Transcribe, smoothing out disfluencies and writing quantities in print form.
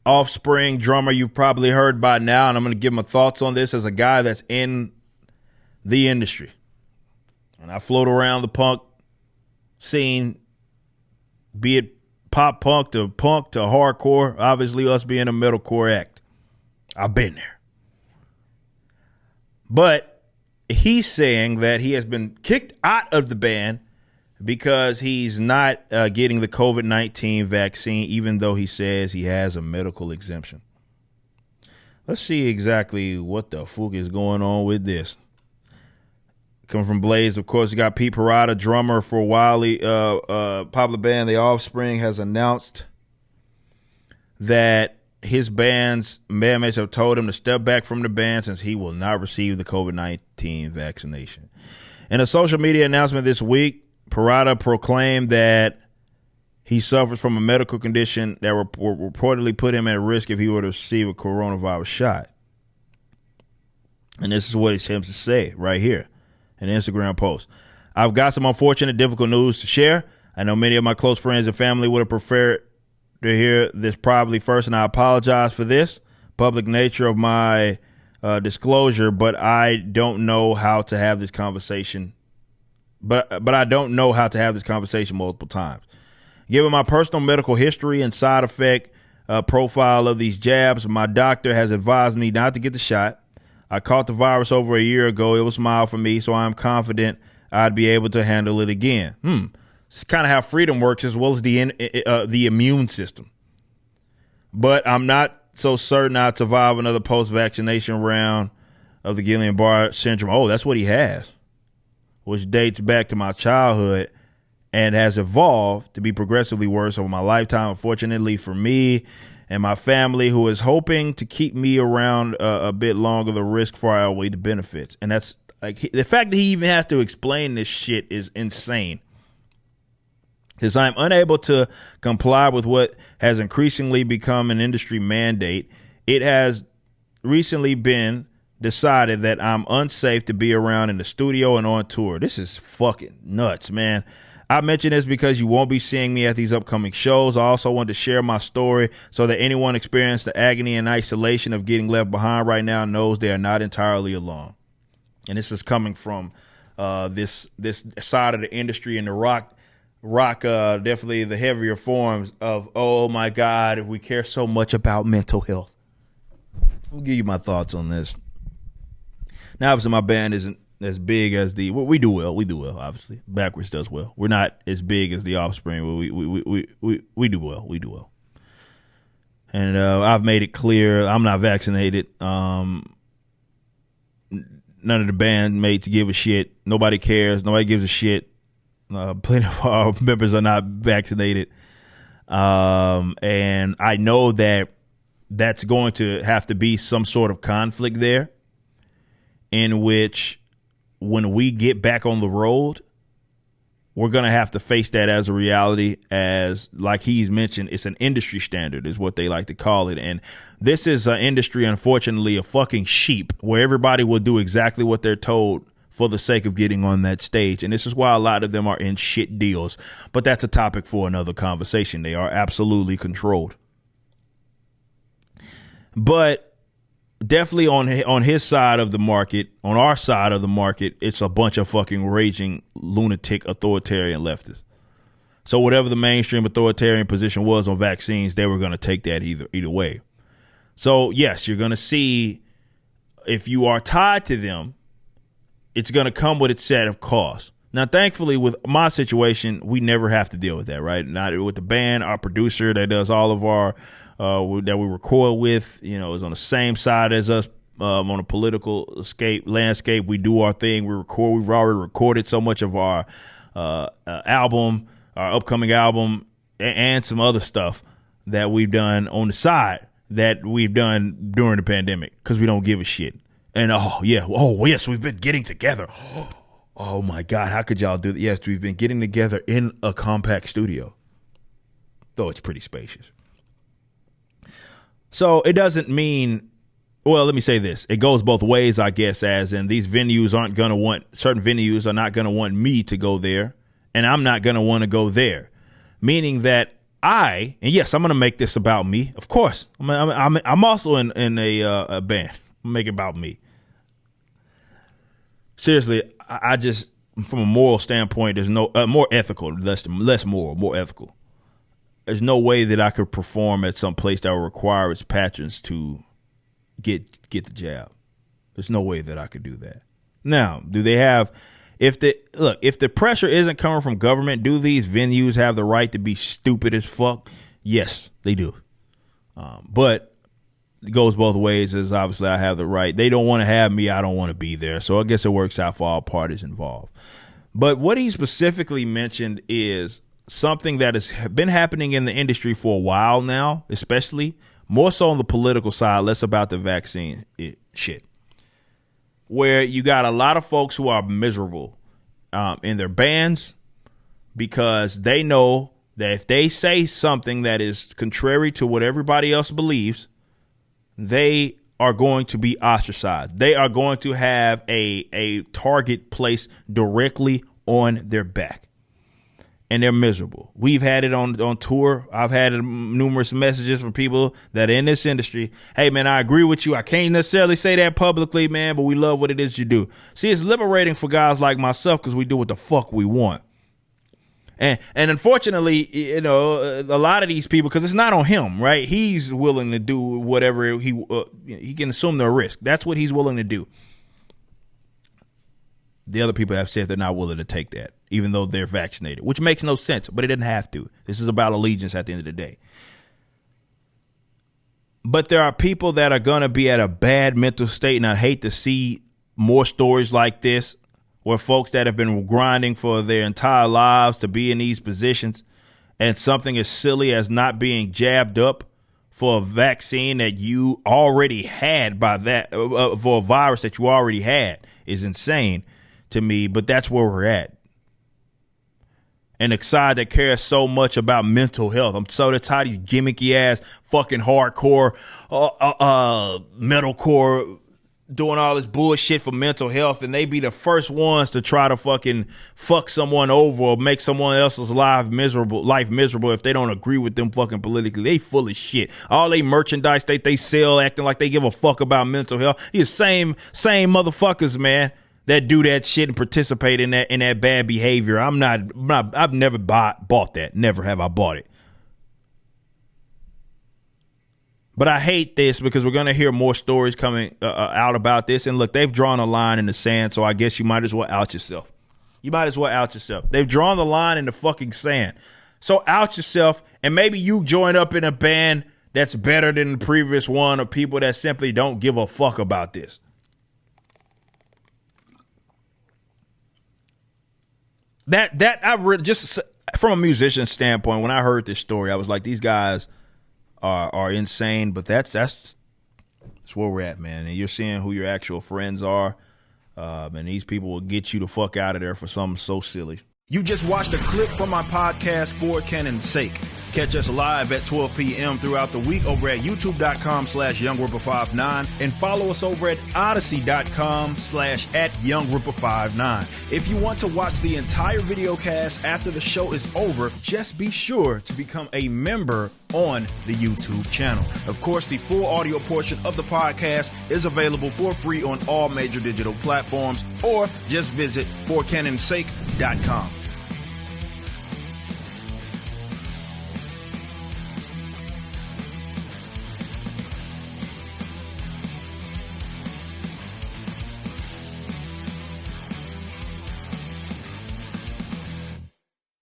Offspring drummer you've probably heard by now, and I'm going to give my thoughts on this as a guy that's in the industry. And I float around the punk scene, be it pop punk to hardcore, obviously us being a metalcore act. I've been there. But he's saying that he has been kicked out of the band because he's not getting the COVID-19 vaccine, even though he says he has a medical exemption. Let's see exactly what the fuck is going on with this. Coming from Blaze, of course, you got Pete Parada, drummer for Wiley, popular band The Offspring, has announced that his bandmates have told him to step back from the band since he will not receive the COVID-19 vaccination. In a social media announcement this week, Parada proclaimed that he suffers from a medical condition that reportedly put him at risk if he were to receive a coronavirus shot. And this is what he seems to say right here, an Instagram post. I've got some unfortunate, difficult news to share. I know many of my close friends and family would have preferred to hear this privately first, and I apologize for this public nature of my disclosure, but I don't know how to have this conversation. But I don't know how to have this conversation multiple times. Given my personal medical history and side effect profile of these jabs, my doctor has advised me not to get the shot. I caught the virus over a year ago. It was mild for me, so I'm confident I'd be able to handle it again. It's kind of how freedom works, as well as the immune system. But I'm not so certain I'd survive another post-vaccination round of the Guillain-Barré syndrome. Oh, that's what he has, which dates back to my childhood and has evolved to be progressively worse over my lifetime. Unfortunately for me and my family, who is hoping to keep me around a bit longer, the risk far outweighs the benefits. And that's like the fact that he even has to explain this shit is insane. Because I'm unable to comply with what has increasingly become an industry mandate. It has recently been decided that I'm unsafe to be around in the studio and on tour. This is fucking nuts, man. I mention this because you won't be seeing me at these upcoming shows. I also want to share my story so that anyone experiencing the agony and isolation of getting left behind right now knows they are not entirely alone. And this is coming from this side of the industry and the rock, definitely the heavier forms of, oh my God, we care so much about mental health. I'll give you my thoughts on this. Now, obviously, my band isn't as big as we do well. We do well, obviously. Backwards does well. We're not as big as the Offspring, but we do well. We do well. And I've made it clear I'm not vaccinated. None of the bandmates give a shit. Nobody cares. Nobody gives a shit. Plenty of our members are not vaccinated. And I know that that's going to have to be some sort of conflict there, in which when we get back on the road, we're going to have to face that as a reality. As like he's mentioned, it's an industry standard is what they like to call it. And this is an industry, unfortunately, of fucking sheep, where everybody will do exactly what they're told for the sake of getting on that stage. And this is why a lot of them are in shit deals. But that's a topic for another conversation. They are absolutely controlled. But definitely on his side of the market, on our side of the market, it's a bunch of fucking raging lunatic authoritarian leftists. So whatever the mainstream authoritarian position was on vaccines, they were going to take that either way. So yes, you're going to see, if you are tied to them, it's going to come with its set of costs. Now, thankfully, with my situation, we never have to deal with that, right? Not with the band. Our producer that does all of our that we record with, is on the same side as us on a political landscape. We do our thing. We record. We've already recorded so much of our album, our upcoming album, and some other stuff that we've done on the side that we've done during the pandemic because we don't give a shit. And yes, we've been getting together. Oh my God, how could y'all do that? Yes, we've been getting together in a compact studio, though it's pretty spacious. So it doesn't mean, well, let me say this. It goes both ways, I guess, as in these venues certain venues are not going to want me to go there, and I'm not going to want to go there. Meaning that and yes, I'm going to make this about me. Of course. I'm also in a band. Make it about me. Seriously, I just, from a moral standpoint, there's no more ethical, less moral, more ethical. There's no way that I could perform at some place that would require its patrons to get the jab. There's no way that I could do that. Now, do they have? If the pressure isn't coming from government, do these venues have the right to be stupid as fuck? Yes, they do. But it goes both ways. As obviously I have the right. They don't want to have me. I don't want to be there. So I guess it works out for all parties involved. But what he specifically mentioned is something that has been happening in the industry for a while now, especially more so on the political side, less about the vaccine shit, where you got a lot of folks who are miserable in their bands because they know that if they say something that is contrary to what everybody else believes, they are going to be ostracized. They are going to have a target placed directly on their back. And they're miserable. We've had it on tour. I've had numerous messages from people that are in this industry. Hey, man, I agree with you. I can't necessarily say that publicly, man, but we love what it is you do. See, it's liberating for guys like myself because we do what the fuck we want. And unfortunately, you know, a lot of these people, because it's not on him, right? He's willing to do whatever he can assume the risk. That's what he's willing to do. The other people have said they're not willing to take that, even though they're vaccinated, which makes no sense, but it doesn't have to. This is about allegiance at the end of the day. But there are people that are going to be at a bad mental state, and I hate to see more stories like this where folks that have been grinding for their entire lives to be in these positions, and something as silly as not being jabbed up for a vaccine that you already had for a virus that you already had is insane to me, but that's where we're at. And a side that cares so much about mental health. I'm so tired of these gimmicky ass fucking hardcore metalcore doing all this bullshit for mental health, and they be the first ones to try to fucking fuck someone over or make someone else's life miserable if they don't agree with them fucking politically. They full of shit. All they merchandise they sell acting like they give a fuck about mental health. These same motherfuckers, man, that do that shit and participate in that bad behavior. I've never bought that. Never have I bought it. But I hate this because we're going to hear more stories coming out about this. And look, they've drawn a line in the sand, so I guess you might as well out yourself. They've drawn the line in the fucking sand. So out yourself, and maybe you join up in a band that's better than the previous one, or people that simply don't give a fuck about this. Just from a musician standpoint, when I heard this story, I was like, these guys are insane, but that's where we're at, man. And you're seeing who your actual friends are, and these people will get you the fuck out of there for something so silly. You just watched a clip from my podcast, For Canon's Sake. Catch us live at 12 p.m. throughout the week over at youtube.com/YoungRipper59 and follow us over at odyssey.com/@YoungRipper59. If you want to watch the entire video cast after the show is over, just be sure to become a member on the YouTube channel. Of course, the full audio portion of the podcast is available for free on all major digital platforms, or just visit forcanonsake.com.